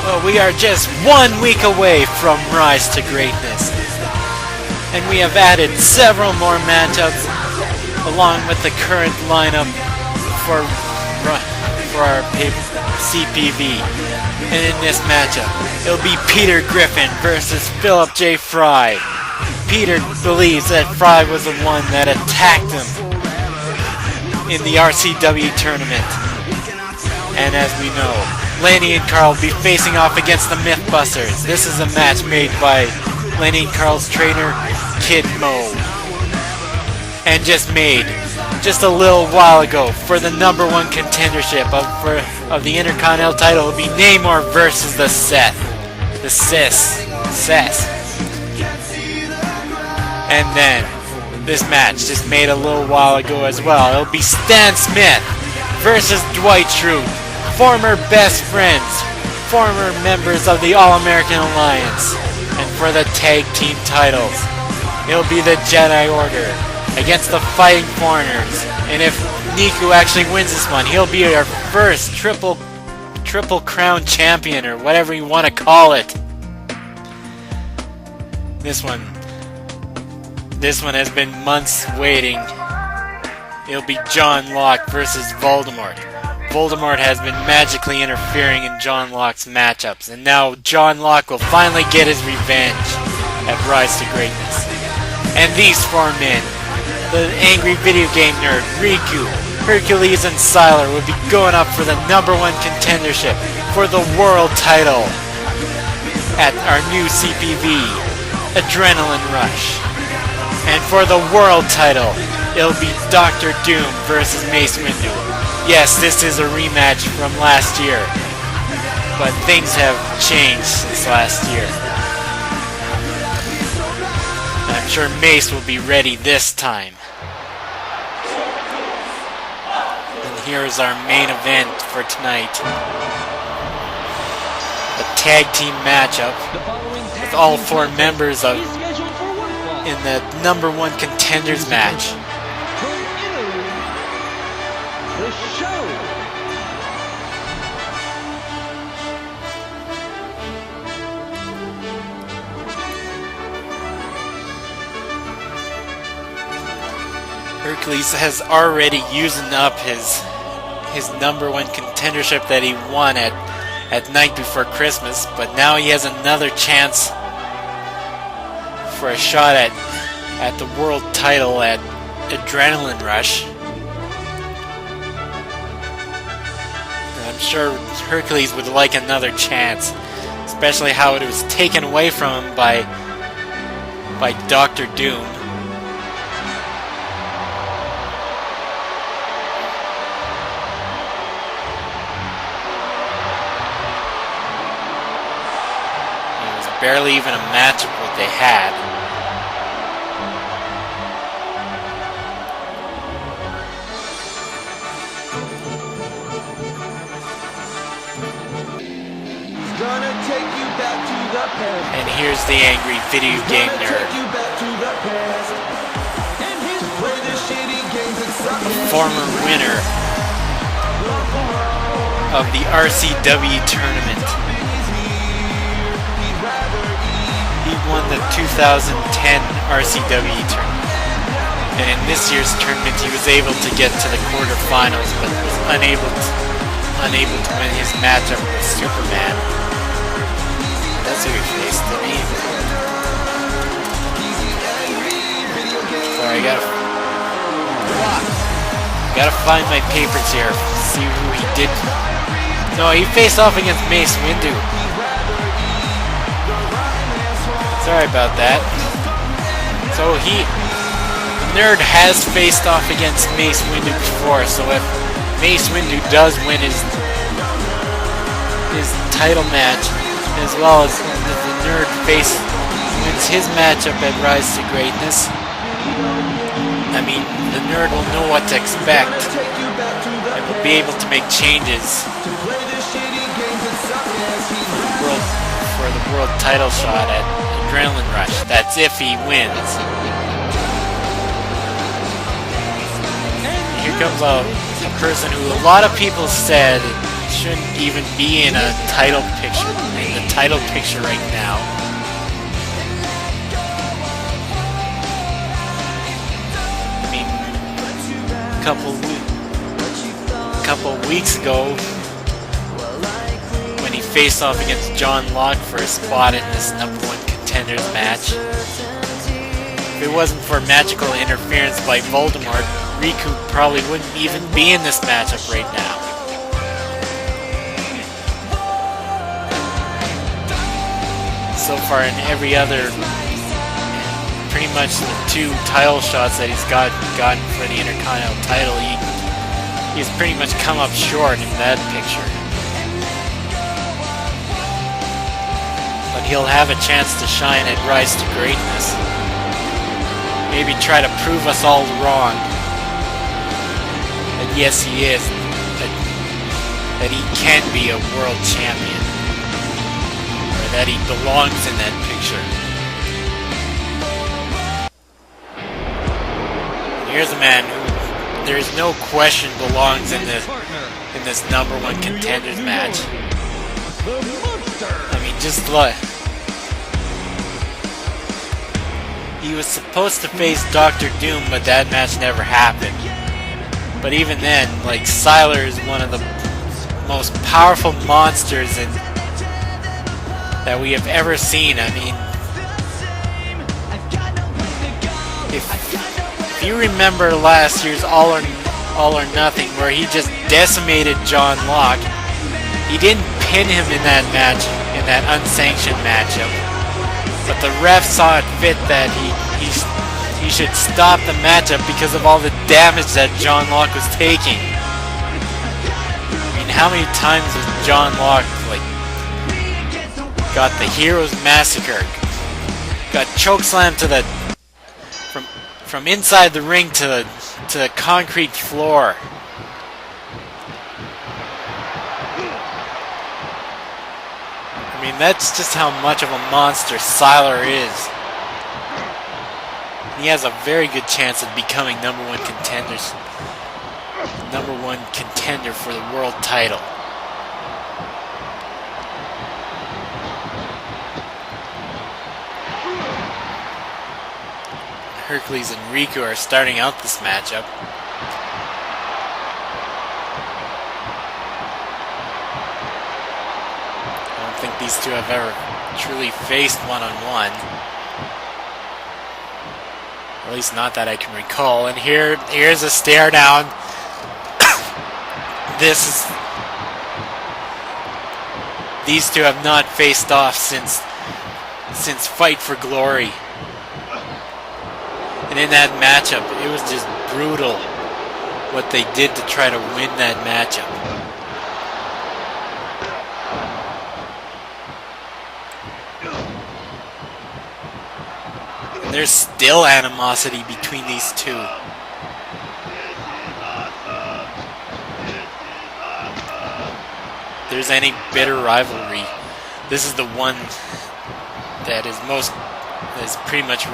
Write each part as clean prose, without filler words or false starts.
Well, we are just 1 week away from Rise to Greatness. And we have added several more matchups along with the current lineup for our CPV. And in this matchup, it'll be Peter Griffin versus Philip J. Fry. Peter believes that Fry was the one that attacked him in the RCW tournament. And as we know, Lenny and Carl will be facing off against the Mythbusters. This is a match made by Lenny and Carl's trainer, Kid Mo. And just made just a little while ago for the #1 contendership of the Intercontinental title will be Namor versus the Seth. The Seth. And then this match just made a little while ago as well. It'll be Stan Smith versus Dwight Schrute. Former best friends, former members of the All-American Alliance. And for the tag team titles, it'll be the Jedi Order against the Fighting Foreigners. And if Niku actually wins this one, he'll be our first triple crown champion, or whatever you want to call it. This one has been months waiting. It'll be John Locke versus Voldemort. Voldemort has been magically interfering in John Locke's matchups, and now John Locke will finally get his revenge at Rise to Greatness. And these four men, the angry video game nerd, Riku, Hercules, and Sylar will be going up for the #1 contendership for the world title at our new CPV, Adrenaline Rush. And for the world title, it'll be Dr. Doom versus Mace Windu. Yes, this is a rematch from last year, but things have changed since last year. I'm sure Mace will be ready this time. And here's our main event for tonight. A tag team matchup with all four members of in the #1 contenders match. Hercules has already used up his #1 contendership that he won at night before Christmas, but now he has another chance for a shot at the world title at Adrenaline Rush. And I'm sure Hercules would like another chance, especially how it was taken away from him by Dr. Doom. Barely even a match of what they had. And here's the angry video game nerd. A former winner of the RCW tournament. He won the 2010 RCW tournament, and in this year's tournament he was able to get to the quarterfinals, but was unable to win his matchup with Superman. That's who he faced, didn't he? Sorry, I gotta find my papers here, see who he did. No, he faced off against Mace Windu. Sorry about that. So the nerd has faced off against Mace Windu before, so if Mace Windu does win his title match, as well as the nerd wins his matchup at Rise to Greatness, I mean, the nerd will know what to expect and will be able to make changes for the world title shot at Adrenaline Rush. That's if he wins. Here comes a person who a lot of people said shouldn't even be in a title picture. title picture right now. I mean, a couple weeks ago, when he faced off against John Locke for a spot in this #1 Contenders match. If it wasn't for magical interference by Voldemort, Riku probably wouldn't even be in this matchup right now. So far in every other, pretty much the 2 title shots that he's gotten for the Intercontinental title, he's pretty much come up short in that picture. But he'll have a chance to shine at Rise to Greatness. Maybe try to prove us all wrong. That yes, he is. That he can be a world champion. Or that he belongs in that picture. And here's a man who there's no question belongs in this #1 Contenders match. I mean, just look. He was supposed to face Dr. Doom, but that match never happened. But even then, like, Sylar is one of the most powerful monsters that we have ever seen. I mean, if you remember last year's All or Nothing, where he just decimated John Locke, he didn't pin him in that match, in that unsanctioned matchup. But the ref saw it fit that he should stop the matchup because of all the damage that John Locke was taking. I mean, how many times has John Locke, like, got the Heroes Massacre, got chokeslammed to the from inside the ring to the concrete floor. I mean, that's just how much of a monster Sylar is. He has a very good chance of becoming #1 contenders. #1 contender for the world title. Hercules and Riku are starting out this matchup. I don't think these two have ever truly faced one-on-one. At least not that I can recall. And here's a stare down. These two have not faced off since Fight for Glory. And in that matchup, it was just brutal what they did to try to win that matchup. And there's still animosity between these two. If there's any bitter rivalry, this is the one that is pretty much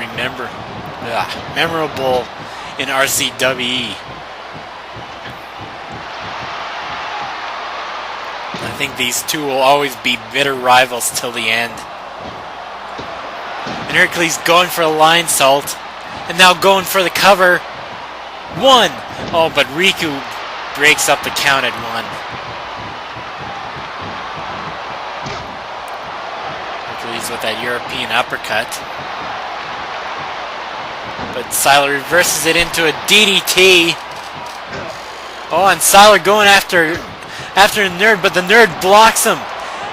memorable in RCWE. I think these two will always be bitter rivals till the end. And Hercules going for a line salt, and now going for the cover. 1! Oh, but Riku breaks up the count at 1. Hercules with that European uppercut. But Sylar reverses it into a DDT. Oh, and Sylar going after the Nerd, but the Nerd blocks him.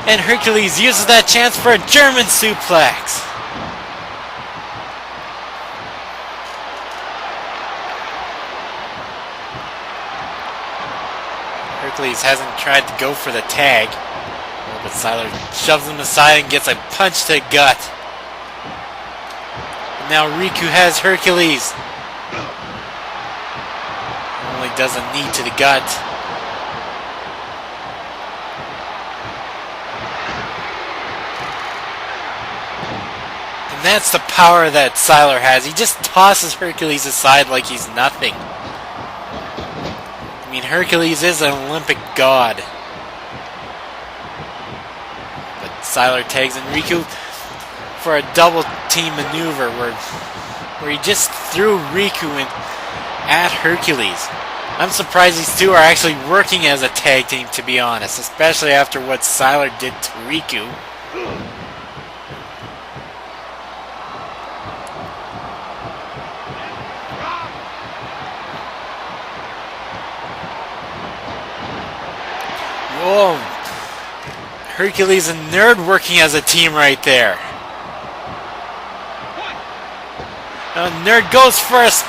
And Hercules uses that chance for a German suplex. Hercules hasn't tried to go for the tag. Oh, but Sylar shoves him aside and gets a punch to the gut. Now Riku has Hercules. Only does a knee to the gut. And that's the power that Sylar has. He just tosses Hercules aside like he's nothing. I mean, Hercules is an Olympic god. But Sylar tags in Riku for a double team maneuver where he just threw Riku in at Hercules. I'm surprised these two are actually working as a tag team, to be honest, especially after what Sylar did to Riku. Whoa! Hercules and Nerd working as a team right there. Nerd goes first,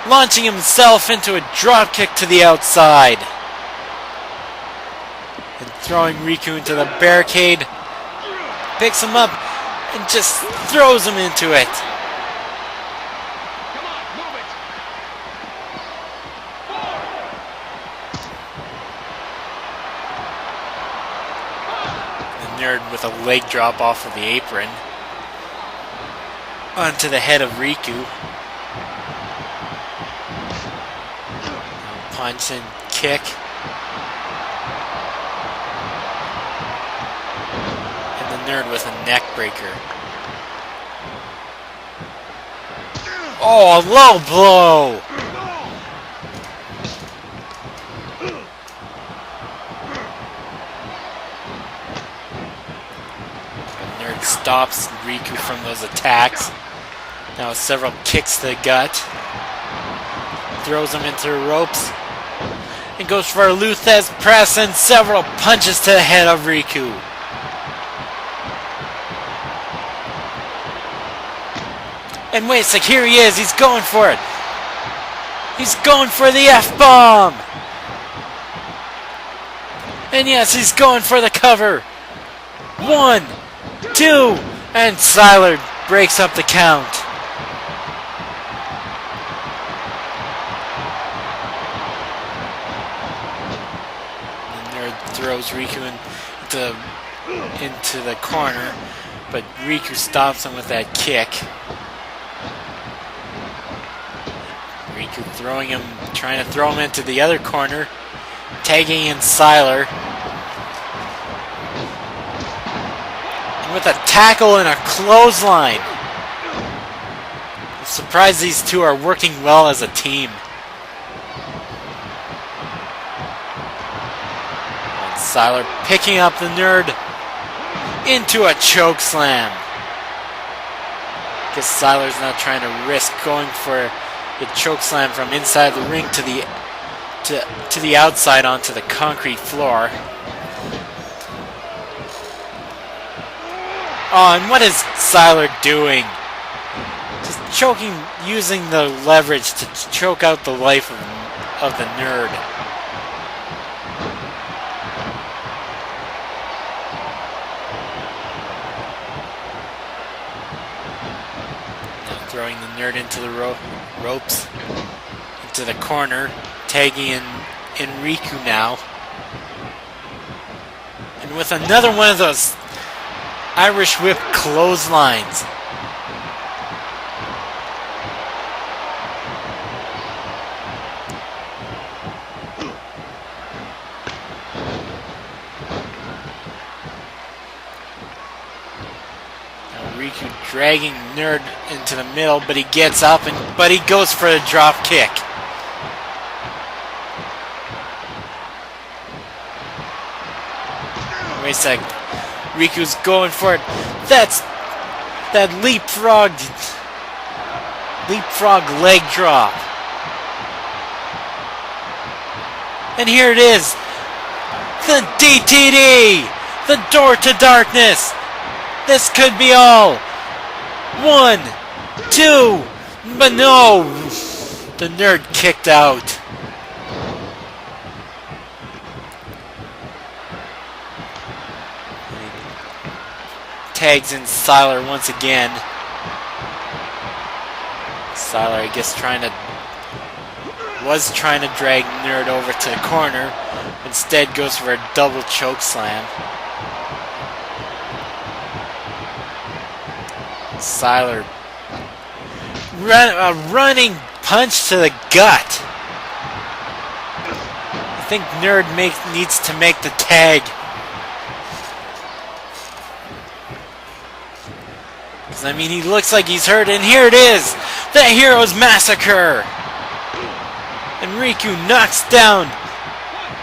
launching himself into a dropkick to the outside. And throwing Riku into the barricade. Picks him up and just throws him into it. The Nerd with a leg drop off of the apron. Onto the head of Riku. Punch and kick. And the Nerd with a neck breaker. Oh, a low blow! The Nerd stops Riku from those attacks. Now several kicks to the gut. Throws him into the ropes. And goes for a Luthez press and several punches to the head of Riku. And wait a sec, here he is. He's going for it. He's going for the F-bomb. And yes, he's going for the cover. 1, 2, and Sylar breaks up the count. Throws Riku into the corner, but Riku stops him with that kick. Riku trying to throw him into the other corner, tagging in Sylar. And with a tackle and a clothesline. I'm surprised these two are working well as a team. Sylar picking up the Nerd into a choke slam. Guess Sylar's not trying to risk going for the choke slam from inside the ring to the outside onto the concrete floor. Oh, and what is Sylar doing? Just choking, using the leverage to choke out the life of the Nerd. Throwing the Nerd into the ropes, into the corner, tagging in Riku now. And with another one of those Irish whip clotheslines. Riku dragging Nerd into the middle, but he gets up but he goes for a drop kick. Wait a sec. Riku's going for it. That's that leapfrog leg drop. And here it is. The DTD! The door to darkness! This could be all. 1, 2, but no! The Nerd kicked out. Tags in Sylar once again. Sylar, I guess, was trying to drag Nerd over to the corner. Instead goes for a double choke slam. Sylar, a running punch to the gut. I think Nerd needs to make the tag. is. I mean, he looks like he's hurt, and here it is! The Heroes Massacre! And Riku knocks down...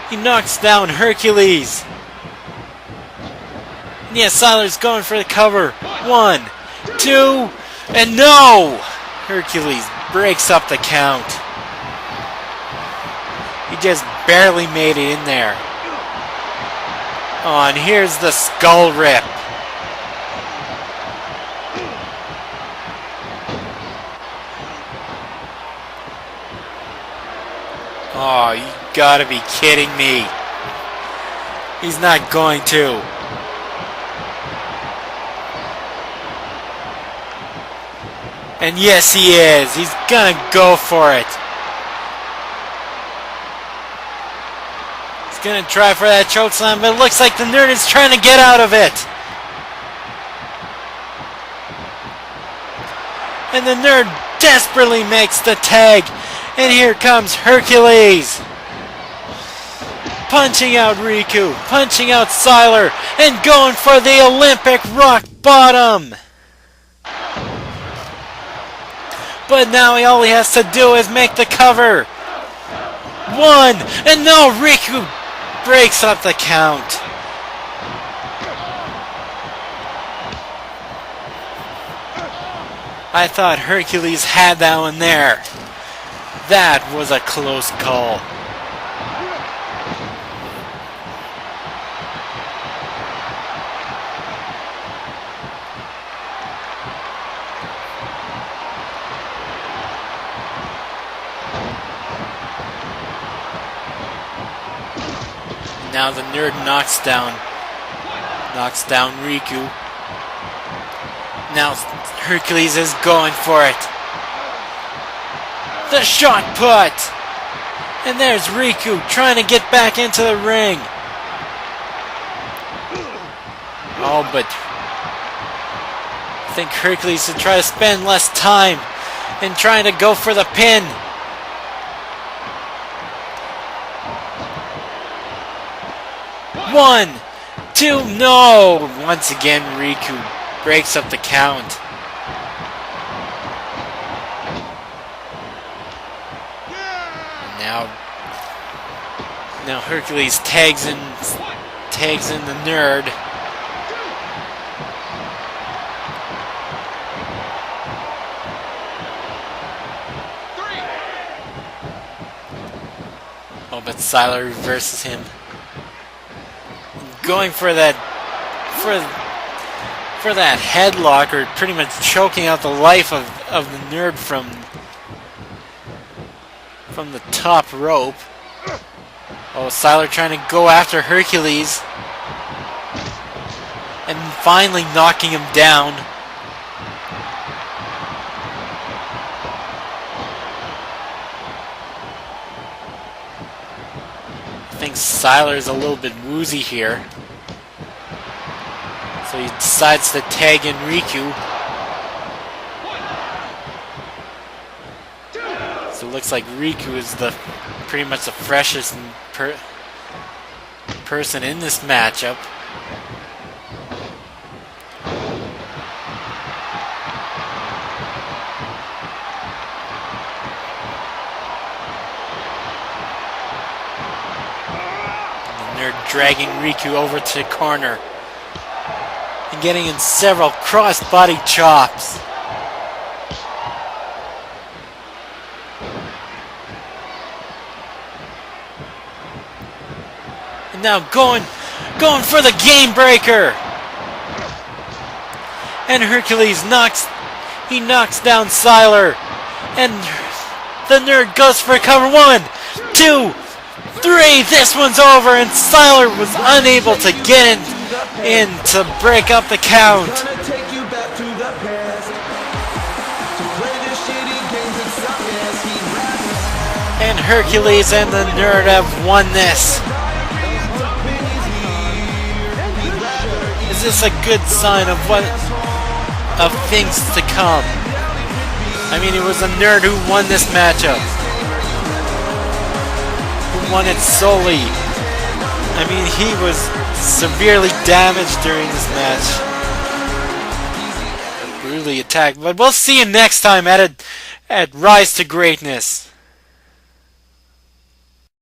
He knocks down Hercules. And yes, Sylar's going for the cover. 1, 2, and no! Hercules breaks up the count. He just barely made it in there. Oh, and here's the skull rip. Oh, you gotta be kidding me. He's not going to. And yes, he is. He's gonna go for it. He's gonna try for that chokeslam, but it looks like the nerd is trying to get out of it. And the nerd desperately makes the tag. And here comes Hercules. Punching out Riku, punching out Sylar, and going for the Olympic rock bottom. But now all he has to do is make the cover. 1, and no, Riku breaks up the count. I thought Hercules had that one there. That was a close call. Now the nerd knocks down Riku. Now Hercules is going for it. The shot put! And there's Riku trying to get back into the ring. Oh, but I think Hercules should try to spend less time in trying to go for the pin. One, two, no! Once again, Riku breaks up the count. Now Hercules tags in the nerd. Oh, but Sylar reverses him. Going for that headlock, or pretty much choking out the life of the nerd from the top rope. Oh, Sylar trying to go after Hercules. And finally knocking him down. I think Sylar's a little bit woozy here. So he decides to tag in Riku. So it looks like Riku is pretty much the freshest person in this matchup. And they're dragging Riku over to the corner and getting in several cross-body chops. Now going for the game breaker. And Hercules knocks down Sylar. And the nerd goes for a cover. 1, 2, 3. This one's over, and Sylar was unable to get in to break up the count. And Hercules and the nerd have won this. Is this a good sign of things to come? I mean, it was a nerd who won this matchup. Who won it solely. I mean, he was severely damaged during this match. brutally attacked. But we'll see you next time at Rise to Greatness.